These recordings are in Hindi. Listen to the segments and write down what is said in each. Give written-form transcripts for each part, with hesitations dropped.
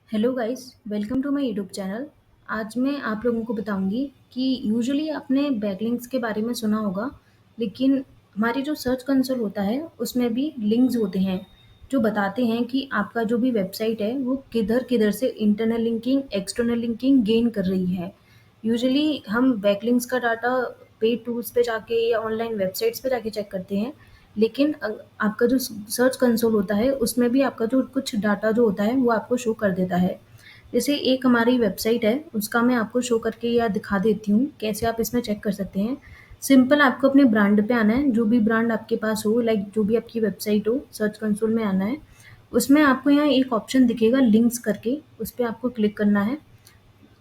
Hello guys, welcome to my YouTube channel. आज मैं आप लोगों को बताऊंगी कि यूजुअली आपने बैकलिंक्स के बारे में सुना होगा, लेकिन हमारी जो सर्च कंसोल होता है उसमें भी लिंक्स होते हैं जो बताते हैं कि आपका जो भी वेबसाइट है वो किधर किधर से internal linking external linking gain कर रही है। यूजुअली हम बैकलिंक्स का डाटा पेड टूल्स पे जाके या ऑनलाइन वेबसाइट्स पे जाके चेक करते हैं, लेकिन आपका जो सर्च कंसोल होता है उसमें भी आपका जो कुछ डाटा जो होता है वो आपको शो कर देता है। जैसे एक हमारी वेबसाइट है, उसका मैं आपको शो करके या दिखा देती हूँ कैसे आप इसमें चेक कर सकते हैं। सिंपल आपको अपने ब्रांड पे आना है, जो भी ब्रांड आपके पास हो, लाइक जो भी आपकी वेबसाइट हो, सर्च कंसोल में आना है। उसमें आपको यहाँ एक ऑप्शन दिखेगा लिंक्स करके, उस पर आपको क्लिक करना है।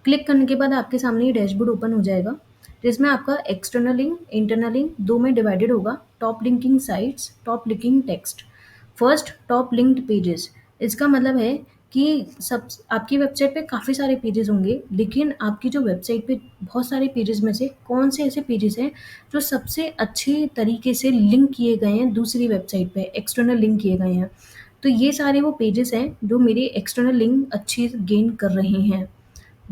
क्लिक करने के बाद आपके सामने ये डैशबोर्ड ओपन हो जाएगा, जिसमें आपका एक्सटर्नल लिंक इंटरनल लिंक दो में डिवाइडेड होगा। Top linking sites, top linking text. First, top linked pages. इसका मतलब है कि सब आपकी वेबसाइट पे काफ़ी सारे पेजेस होंगे, लेकिन आपकी जो वेबसाइट पे बहुत सारे पेजेस में से कौन से ऐसे पेजेस हैं जो सबसे अच्छे तरीके से लिंक किए गए हैं दूसरी वेबसाइट पे, एक्सटर्नल लिंक किए गए हैं। तो ये सारे वो पेजेस हैं जो मेरी एक्सटर्नल लिंक अच्छी गेन कर रहे हैं।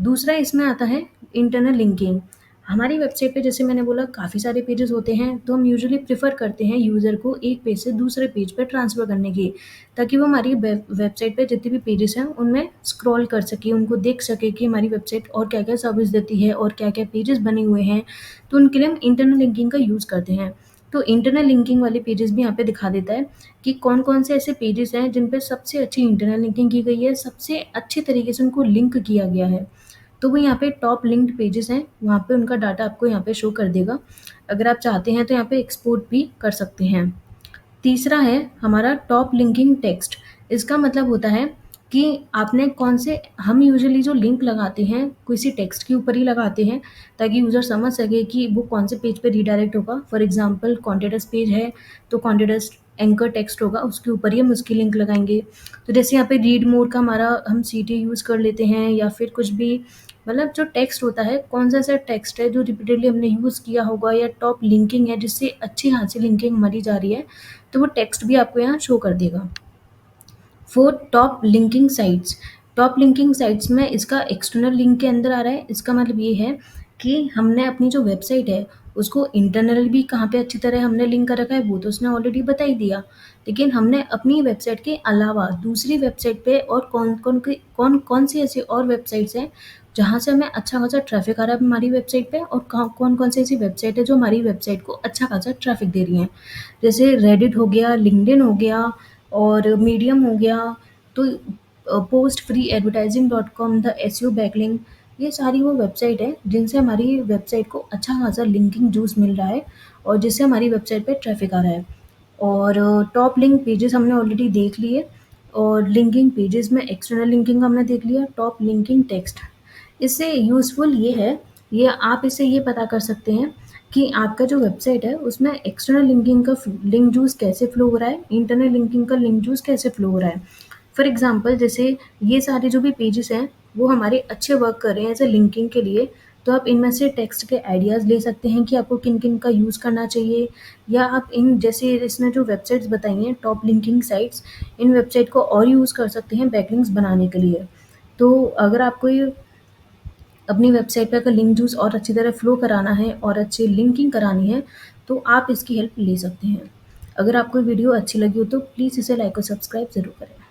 दूसरा इसमें आता है इंटरनल लिंकिंग। हमारी वेबसाइट पे जैसे मैंने बोला काफ़ी सारे पेजेस होते हैं, तो हम यूजुअली प्रेफर करते हैं यूज़र को एक पेज से दूसरे पेज पे ट्रांसफ़र करने की, ताकि वो हमारी वेबसाइट पे जितने भी पेजेस हैं उनमें स्क्रॉल कर सके, उनको देख सके कि हमारी वेबसाइट और क्या क्या सर्विस देती है और क्या क्या पेजेस बने हुए हैं। तो उनके लिए हम इंटरनल लिंकिंग का यूज़ करते हैं। तो इंटरनल लिंकिंग वाले पेजेस भी यहाँ पे दिखा देता है कि कौन कौन से ऐसे पेजेस हैं जिन पे सबसे अच्छी इंटरनल लिंकिंग की गई है, सबसे अच्छे तरीके से उनको लिंक किया गया है। तो वो यहाँ पे टॉप लिंक्ड पेजेस हैं, वहाँ पे उनका डाटा आपको यहाँ पे शो कर देगा। अगर आप चाहते हैं तो यहाँ पे एक्सपोर्ट भी कर सकते हैं। तीसरा है हमारा टॉप लिंकिंग टेक्स्ट। इसका मतलब होता है कि आपने कौन से हम यूजुअली जो लिंक लगाते हैं किसी टेक्स्ट के ऊपर ही लगाते हैं, ताकि यूज़र समझ सके कि वो कौन से पेज पे रीडायरेक्ट होगा। फॉर एग्जांपल कॉन्टेक्ट पेज है तो कॉन्टेक्ट एंकर टेक्स्ट होगा, उसके ऊपर ही हम उसकी लिंक लगाएंगे। तो जैसे यहाँ पे रीड मोड का हमारा हम सीटी यूज़ कर लेते हैं, या फिर कुछ भी, मतलब जो टेक्स्ट होता है कौन सा ऐसा टेक्स्ट है जो रिपीटेडली हमने यूज़ किया होगा, या टॉप लिंकिंग है जिससे अच्छी खासी लिंकिंग हमारी जा रही है, तो वो टेक्स्ट भी आपको यहाँ शो कर देगा। Fourth, top linking sites. Top linking sites में इसका एक्सटर्नल लिंक के अंदर आ रहा है। इसका मतलब ये है कि हमने अपनी जो वेबसाइट है उसको इंटरनल भी कहाँ पे अच्छी तरह हमने लिंक कर रखा है वो तो उसने ऑलरेडी बता ही दिया, लेकिन हमने अपनी वेबसाइट के अलावा दूसरी वेबसाइट पे और कौन कौन सी ऐसी और वेबसाइट्स हैं जहाँ से हमें अच्छा खासा ट्रैफिक आ रहा है हमारी वेबसाइट पे, और कौन कौन सी ऐसी वेबसाइट है जो हमारी वेबसाइट को अच्छा खासा ट्रैफिक दे रही हैं। जैसे रेडिट हो गया, लिंक्डइन हो गया और मीडियम हो गया। तो post free advertising dot com, the SEO backlink, ये सारी वो वेबसाइट है जिनसे हमारी वेबसाइट को अच्छा खासा लिंकिंग जूस मिल रहा है और जिससे हमारी वेबसाइट पे ट्रैफिक आ रहा है। और टॉप लिंक पेजेस हमने ऑलरेडी देख लिए, और लिंकिंग पेजेस में एक्सटर्नल लिंकिंग हमने देख लिया। टॉप लिंकिंग टेक्स्ट, इससे यूज़फुल ये है, ये आप इससे ये पता कर सकते हैं कि आपका जो वेबसाइट है उसमें एक्सटर्नल लिंकिंग का लिंक जूस कैसे फ्लो हो रहा है, इंटरनल लिंकिंग का लिंक जूस कैसे फ्लो हो रहा है। फॉर एग्जांपल जैसे ये सारे जो भी पेजेस हैं वो हमारे अच्छे वर्क कर रहे हैं एज ए लिंकिंग के लिए, तो आप इनमें से टेक्स्ट के आइडियाज़ ले सकते हैं कि आपको किन किन का यूज़ करना चाहिए, या आप इन जैसे इसने जो वेबसाइट्स बताई हैं टॉप लिंकिंग साइट्स, इन वेबसाइट को और यूज़ कर सकते हैं बैकलिंक्स बनाने के लिए। तो अगर आपको ये अपनी वेबसाइट पे अगर लिंक जूस और अच्छी तरह फ्लो कराना है और अच्छी लिंकिंग करानी है, तो आप इसकी हेल्प ले सकते हैं। अगर आपको वीडियो अच्छी लगी हो तो प्लीज़ इसे लाइक और सब्सक्राइब ज़रूर करें।